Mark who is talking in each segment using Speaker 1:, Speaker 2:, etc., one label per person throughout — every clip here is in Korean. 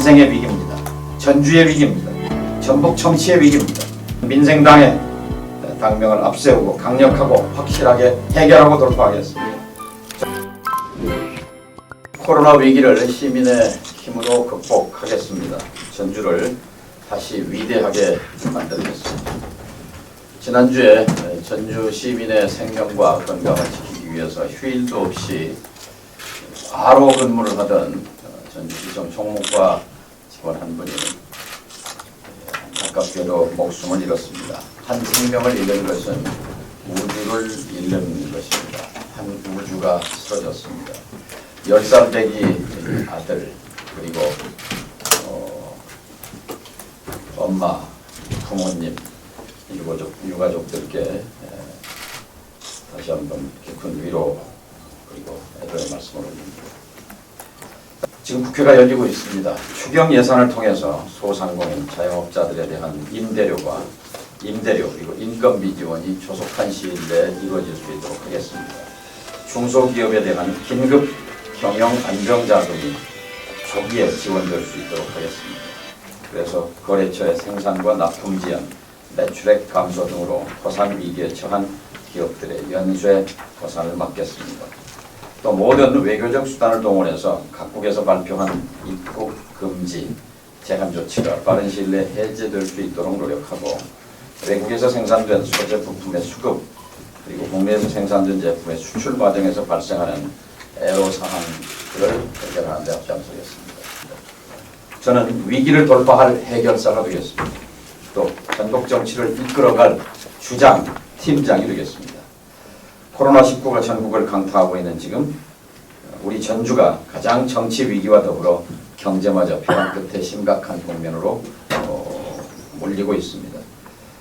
Speaker 1: 민생의 위기입니다. 전주의 위기입니다. 전북 정치의 위기입니다. 민생당의 당명을 앞세우고 강력하고 확실하게 해결하고 돌파하겠습니다. 코로나 위기를 시민의 힘으로 극복하겠습니다. 전주를 다시 위대하게 만들겠습니다. 지난주에 전주 시민의 생명과 건강을 지키기 위해서 휴일도 없이 바로 근무를 하던 전주시청 총무과 직원 한 분이 안타깝게도 목숨을 잃었습니다. 한 생명을 잃는 것은 우주를 잃는 것입니다. 한 우주가 쓰러졌습니다. 10살 배기 아들 그리고 엄마, 부모님, 유가족들께 다시 한번 깊은 위로 그리고 애도의 말씀을 올립니다. 지금 국회가 열리고 있습니다. 추경 예산을 통해서 소상공인 자영업자들에 대한 임대료 그리고 인건비 지원이 조속한 시일 내에 이루어질 수 있도록 하겠습니다. 중소기업에 대한 긴급 경영 안정자금이 조기에 지원될 수 있도록 하겠습니다. 그래서 거래처의 생산과 납품 지연, 매출액 감소 등으로破산 위기에 처한 기업들의 연쇄破산을 막겠습니다. 또 모든 외교적 수단을 동원해서 각국에서 발표한 입국 금지, 제한 조치가 빠른 시일 내에 해제될 수 있도록 노력하고 외국에서 생산된 소재 부품의 수급 그리고 국내에서 생산된 제품의 수출 과정에서 발생하는 애로사항들을 해결하는 데 앞장서겠습니다. 저는 위기를 돌파할 해결사가 되겠습니다. 또 전국 정치를 이끌어갈 주장, 팀장이 되겠습니다. 코로나19가 전국을 강타하고 있는 지금 우리 전주가 가장 정치 위기와 더불어 경제마저 벼랑 끝에 심각한 국면으로 몰리고 있습니다.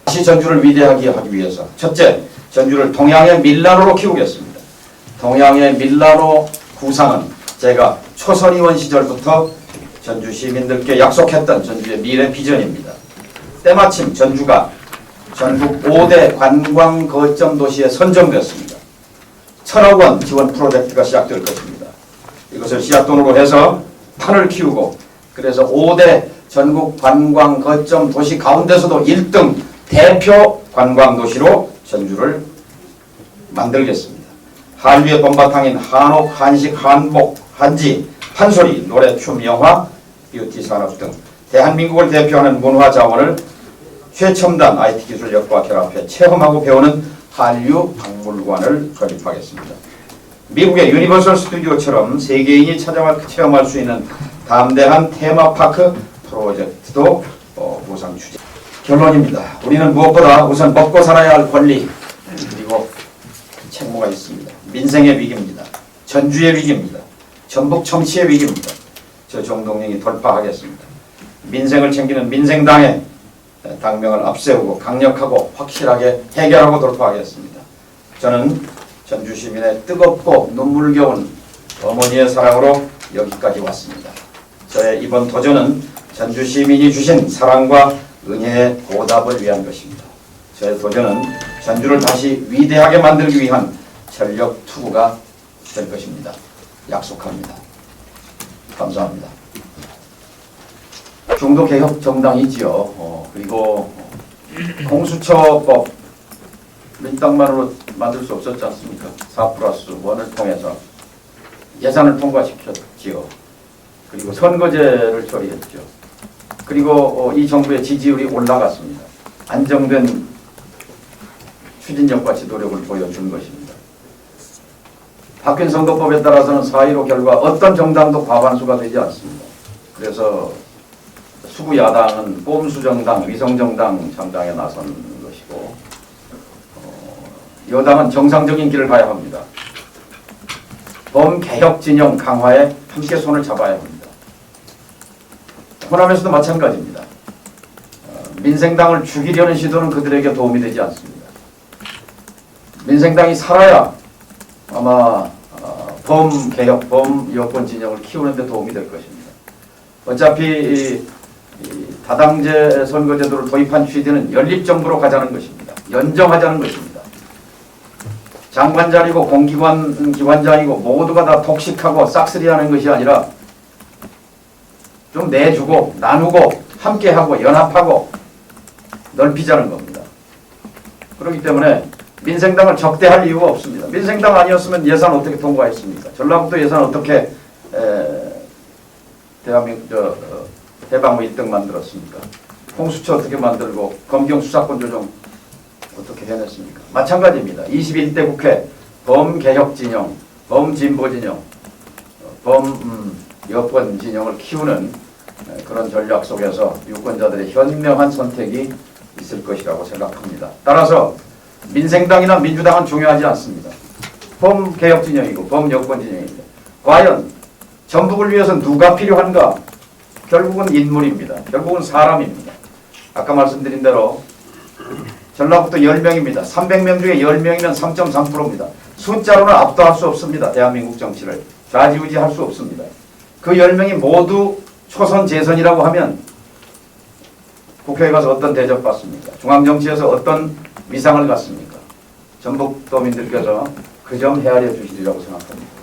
Speaker 1: 다시 전주를 위대하게 하기 위해서 첫째, 전주를 동양의 밀라노로 키우겠습니다. 동양의 밀라노 구상은 제가 초선의원 시절부터 전주 시민들께 약속했던 전주의 미래 비전입니다. 때마침 전주가 전국 5대 관광 거점 도시에 선정됐습니다. 1,000억 원 지원 프로젝트가 시작될 것입니다. 이것을 씨앗돈으로 해서 판을 키우고 그래서 5대 전국 관광 거점 도시 가운데서도 1등 대표 관광 도시로 전주를 만들겠습니다. 한류의 본바탕인 한옥, 한식, 한복, 한지, 판소리, 노래, 춤, 영화, 뷰티 산업 등 대한민국을 대표하는 문화 자원을 최첨단 IT 기술력과 결합해 체험하고 배우는 한류 박물관을 건립하겠습니다. 미국의 유니버설 스튜디오처럼 세계인이 찾아와 체험할 수 있는 담대한 테마파크 프로젝트도 보상 추진. 결론입니다. 우리는 무엇보다 우선 먹고 살아야 할 권리 그리고 책무가 있습니다. 민생의 위기입니다. 전주의 위기입니다. 전북 정치의 위기입니다. 저 정동영이 돌파하겠습니다. 민생을 챙기는 민생당의 당명을 앞세우고 강력하고 확실하게 해결하고 돌파하겠습니다. 저는 전주 시민의 뜨겁고 눈물겨운 어머니의 사랑으로 여기까지 왔습니다. 저의 이번 도전은 전주 시민이 주신 사랑과 은혜의 보답을 위한 것입니다. 저의 도전은 전주를 다시 위대하게 만들기 위한 전력 투구가 될 것입니다. 약속합니다. 감사합니다. 중도개혁 정당이지요. 그리고 공수처법 민당만으로 만들 수 없었지 않습니까? 4+1을 통해서 예산을 통과시켰지요. 그리고 선거제를 처리했죠. 그리고 이 정부의 지지율이 올라갔습니다. 안정된 추진력과 지도력을 보여준 것입니다. 바뀐 선거법에 따라서는 4.15 결과 어떤 정당도 과반수가 되지 않습니다. 그래서 수구 야당은 꼼수정당, 위성정당 창당에 나선 것이고 여당은 정상적인 길을 가야 합니다. 범개혁 진영 강화에 함께 손을 잡아야 합니다. 호남에서도 마찬가지입니다. 민생당을 죽이려는 시도는 그들에게 도움이 되지 않습니다. 민생당이 살아야 아마 범개혁, 범여권 진영을 키우는 데 도움이 될 것입니다. 어차피 다당제 선거제도를 도입한 취지는 연립정부로 가자는 것입니다. 연정하자는 것입니다. 장관자리고 공기관 기관장이고 모두가 다 독식하고 싹쓸이하는 것이 아니라 좀 내주고 나누고 함께하고 연합하고 넓히자는 겁니다. 그렇기 때문에 민생당을 적대할 이유가 없습니다. 민생당 아니었으면 예산 어떻게 통과했습니까? 전라북도 예산 어떻게 대한민국 해방후 1등 만들었습니까? 홍수처 어떻게 만들고 검경 수사권 조정 어떻게 해냈습니까? 마찬가지입니다. 21대 국회 범개혁 진영, 범진보 진영, 범여권 진영을 키우는 그런 전략 속에서 유권자들의 현명한 선택이 있을 것이라고 생각합니다. 따라서 민생당이나 민주당은 중요하지 않습니다. 범개혁 진영이고 범여권 진영입니다. 과연 전북을 위해서 누가 필요한가? 결국은 인물입니다. 결국은 사람입니다. 아까 말씀드린 대로 전라북도 10명입니다. 300명 중에 10명이면 3.3%입니다. 숫자로는 압도할 수 없습니다. 대한민국 정치를 좌지우지할 수 없습니다. 그 10명이 모두 초선 재선이라고 하면 국회에 가서 어떤 대접받습니까? 중앙정치에서 어떤 위상을 갖습니까? 전북도민들께서 그 점 헤아려 주시리라고 생각합니다.